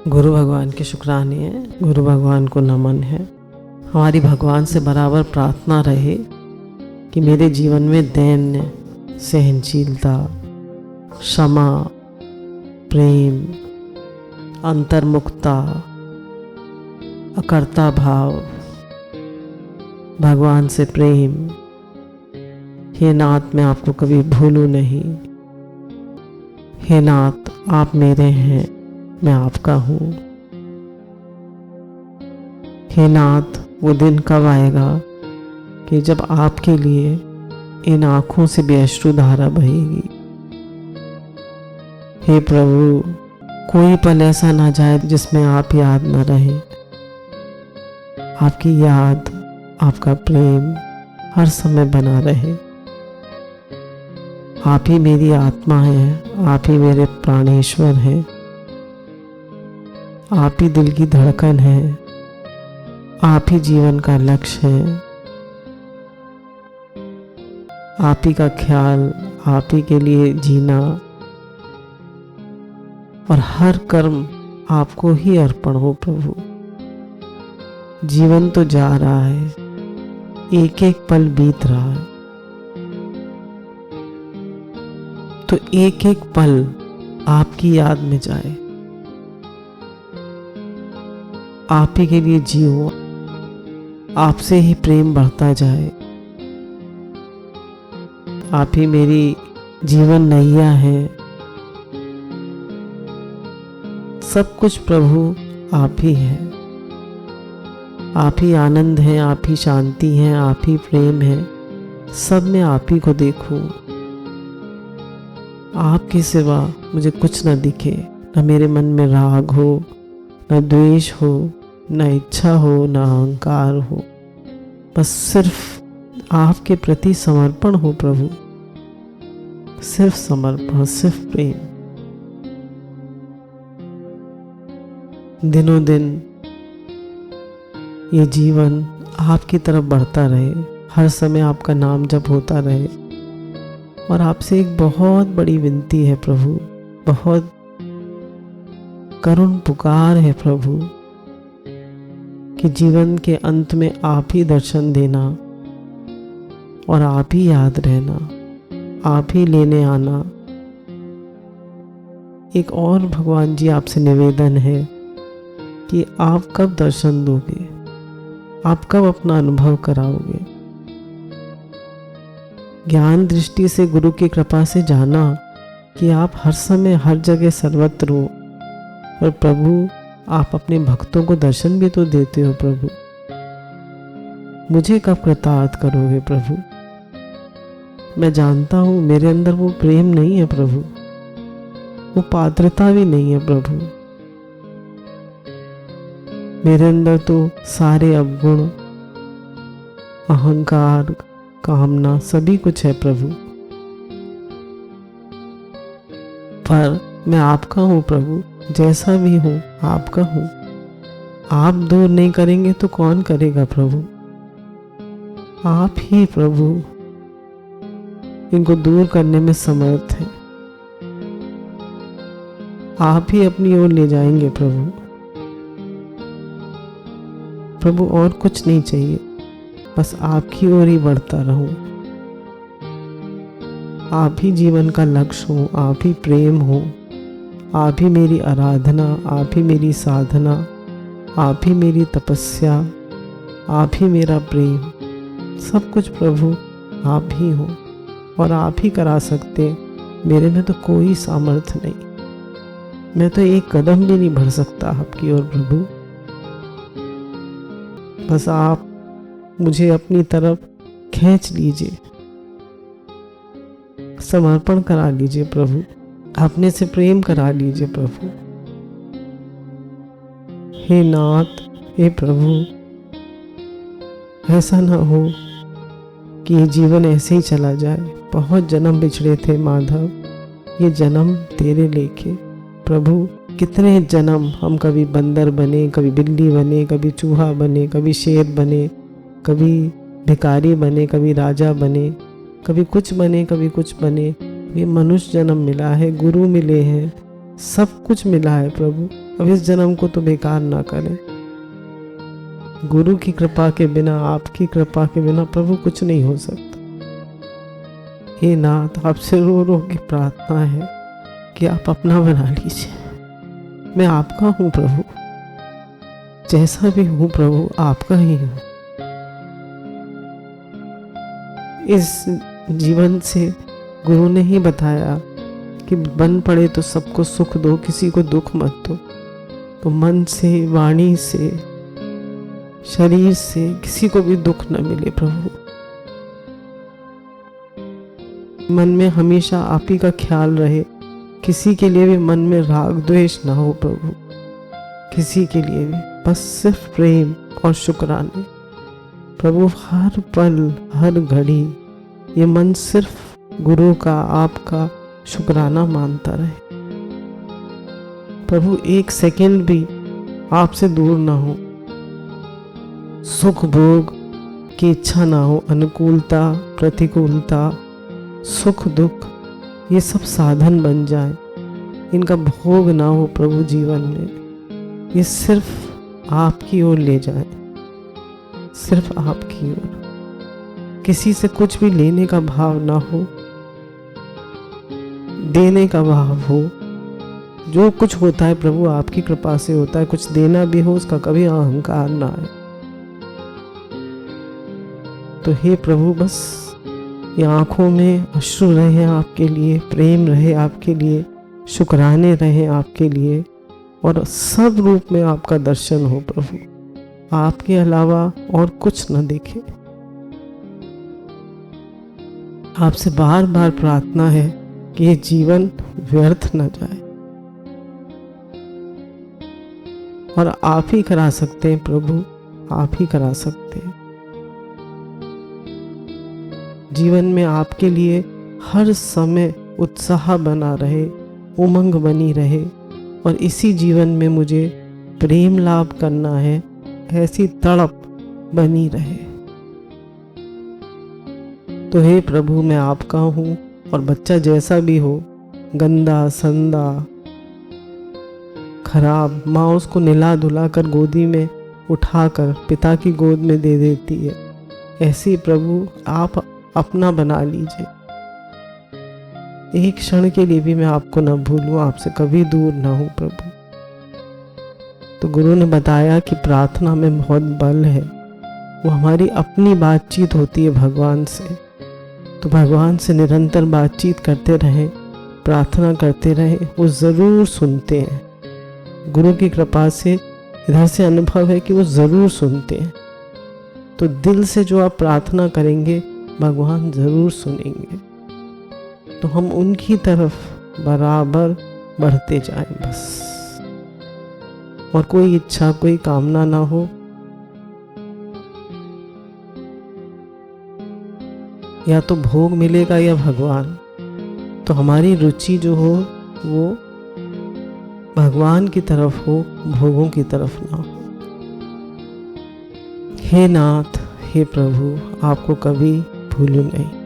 गुरु भगवान के शुक्राने हैं, गुरु भगवान को नमन है। हमारी भगवान से बराबर प्रार्थना रहे कि मेरे जीवन में दैन्य, सहनशीलता, क्षमा, प्रेम, अंतर्मुखता, अकर्ता भाव, भगवान से प्रेम। हे नाथ, मैं आपको कभी भूलूं नहीं। हे नाथ, आप मेरे हैं, मैं आपका हूँ। हे नाथ, वो दिन कब आएगा कि जब आपके लिए इन आँखों से भी अश्रुधारा बहेगी। हे प्रभु, कोई पल ऐसा ना जाए जिसमें आप याद न रहे। आपकी याद, आपका प्रेम हर समय बना रहे। आप ही मेरी आत्मा है, आप ही मेरे प्राणेश्वर हैं, आप ही दिल की धड़कन है, आप ही जीवन का लक्ष्य है। आप ही का ख्याल, आप ही के लिए जीना और हर कर्म आपको ही अर्पण हो प्रभु। जीवन तो जा रहा है, एक एक पल बीत रहा है, तो एक एक पल आपकी याद में जाए। आप ही के लिए जियो, आपसे ही प्रेम बढ़ता जाए। आप ही मेरी जीवन नैया है। सब कुछ प्रभु आप ही है। आप ही आनंद है, आप ही शांति है, आप ही प्रेम है। सब में आप ही को देखूं। आपके सिवा मुझे कुछ न दिखे। न मेरे मन में राग हो, न द्वेष हो, न इच्छा हो, न अहंकार हो। बस सिर्फ आपके प्रति समर्पण हो प्रभु। सिर्फ समर्पण, सिर्फ प्रेम। दिनों दिन ये जीवन आपकी तरफ बढ़ता रहे, हर समय आपका नाम जप होता रहे। और आपसे एक बहुत बड़ी विनती है प्रभु, बहुत करुण पुकार है प्रभु, कि जीवन के अंत में आप ही दर्शन देना और आप ही याद रहना, आप ही लेने आना। एक और भगवान जी आपसे निवेदन है कि आप कब दर्शन दोगे, आप कब अपना अनुभव कराओगे। ज्ञान दृष्टि से, गुरु की कृपा से जाना कि आप हर समय हर जगह सर्वत्र हो। और प्रभु, आप अपने भक्तों को दर्शन भी तो देते हो प्रभु। मुझे कब कृतार्थ करोगे प्रभु। मैं जानता हूँ मेरे अंदर वो प्रेम नहीं है प्रभु, वो पात्रता भी नहीं है प्रभु। मेरे अंदर तो सारे अवगुण, अहंकार, कामना सभी कुछ है प्रभु। पर मैं आपका हूँ प्रभु, जैसा भी हूँ आपका हूँ। आप दूर नहीं करेंगे तो कौन करेगा प्रभु। आप ही प्रभु इनको दूर करने में समर्थ हैं। आप ही अपनी ओर ले जाएंगे प्रभु। प्रभु, और कुछ नहीं चाहिए, बस आपकी ओर ही बढ़ता रहूं। आप ही जीवन का लक्ष्य हो, आप ही प्रेम हो, आप ही मेरी आराधना, आप ही मेरी साधना, आप ही मेरी तपस्या, आप ही मेरा प्रेम। सब कुछ प्रभु आप ही हो और आप ही करा सकते। मेरे में तो कोई सामर्थ्य नहीं। मैं तो एक कदम भी नहीं बढ़ सकता आपकी ओर प्रभु। बस आप मुझे अपनी तरफ खींच लीजिए, समर्पण करा लीजिए प्रभु, अपने से प्रेम करा लीजिए प्रभु। हे नाथ, हे प्रभु, ऐसा ना हो कि ये जीवन ऐसे ही चला जाए। बहुत जन्म बिछड़े थे माधव, ये जन्म तेरे लेखे प्रभु। कितने जन्म हम कभी बंदर बने, कभी बिल्ली बने, कभी चूहा बने, कभी शेर बने, कभी भिखारी बने, कभी राजा बने, कभी कुछ बने, कभी कुछ बने। ये मनुष्य जन्म मिला है, गुरु मिले हैं, सब कुछ मिला है प्रभु। अब इस जन्म को तो बेकार ना करें। गुरु की कृपा के बिना, आपकी कृपा के बिना प्रभु कुछ नहीं हो सकता। हे नाथ, आपसे रो रो की प्रार्थना है कि आप अपना बना लीजिए। मैं आपका हूँ प्रभु, जैसा भी हूँ प्रभु आपका ही हूँ। इस जीवन से गुरु ने ही बताया कि बन पड़े तो सबको सुख दो, किसी को दुख मत दो। तो मन से, वाणी से, शरीर से किसी को भी दुख न मिले प्रभु। मन में हमेशा आप ही का ख्याल रहे, किसी के लिए भी मन में राग द्वेष ना हो प्रभु, किसी के लिए भी, बस सिर्फ प्रेम और शुक्राने प्रभु। हर पल, हर घड़ी ये मन सिर्फ गुरु का, आपका शुक्राना मानता रहे प्रभु। एक सेकंड भी आपसे दूर ना हो, सुख भोग की इच्छा ना हो, अनुकूलता प्रतिकूलता, सुख दुख ये सब साधन बन जाए, इनका भोग ना हो प्रभु जीवन में। ये सिर्फ आपकी ओर ले जाए, सिर्फ आपकी ओर। किसी से कुछ भी लेने का भाव ना हो, देने का भाव हो। जो कुछ होता है प्रभु आपकी कृपा से होता है, कुछ देना भी हो उसका कभी अहंकार ना आए। तो हे प्रभु, बस ये आँखों में अश्रु रहे आपके लिए, प्रेम रहे आपके लिए, शुक्राने रहे आपके लिए, और सब रूप में आपका दर्शन हो प्रभु। आपके अलावा और कुछ न देखे। आपसे बार बार प्रार्थना है कि ये जीवन व्यर्थ न जाए, और आप ही करा सकते हैं प्रभु, आप ही करा सकते हैं। जीवन में आपके लिए हर समय उत्साह बना रहे, उमंग बनी रहे, और इसी जीवन में मुझे प्रेम लाभ करना है, ऐसी तड़प बनी रहे। तो हे प्रभु, मैं आपका हूँ, और बच्चा जैसा भी हो, गंदा संदा खराब, माँ उसको निला धुला कर गोदी में उठाकर पिता की गोद में दे देती है। ऐसे प्रभु आप अपना बना लीजिए। एक क्षण के लिए भी मैं आपको न भूलूं, आपसे कभी दूर ना हूं प्रभु। तो गुरु ने बताया कि प्रार्थना में बहुत बल है। वो हमारी अपनी बातचीत होती है भगवान से। तो भगवान से निरंतर बातचीत करते रहें, प्रार्थना करते रहें, वो ज़रूर सुनते हैं। गुरु की कृपा से इधर से अनुभव है कि वो ज़रूर सुनते हैं। तो दिल से जो आप प्रार्थना करेंगे भगवान ज़रूर सुनेंगे। तो हम उनकी तरफ बराबर बढ़ते जाएं बस, और कोई इच्छा, कोई कामना ना हो। या तो भोग मिलेगा या भगवान। तो हमारी रुचि जो हो वो भगवान की तरफ हो, भोगों की तरफ ना हो। हे नाथ, हे प्रभु, आपको कभी भूलूं नहीं।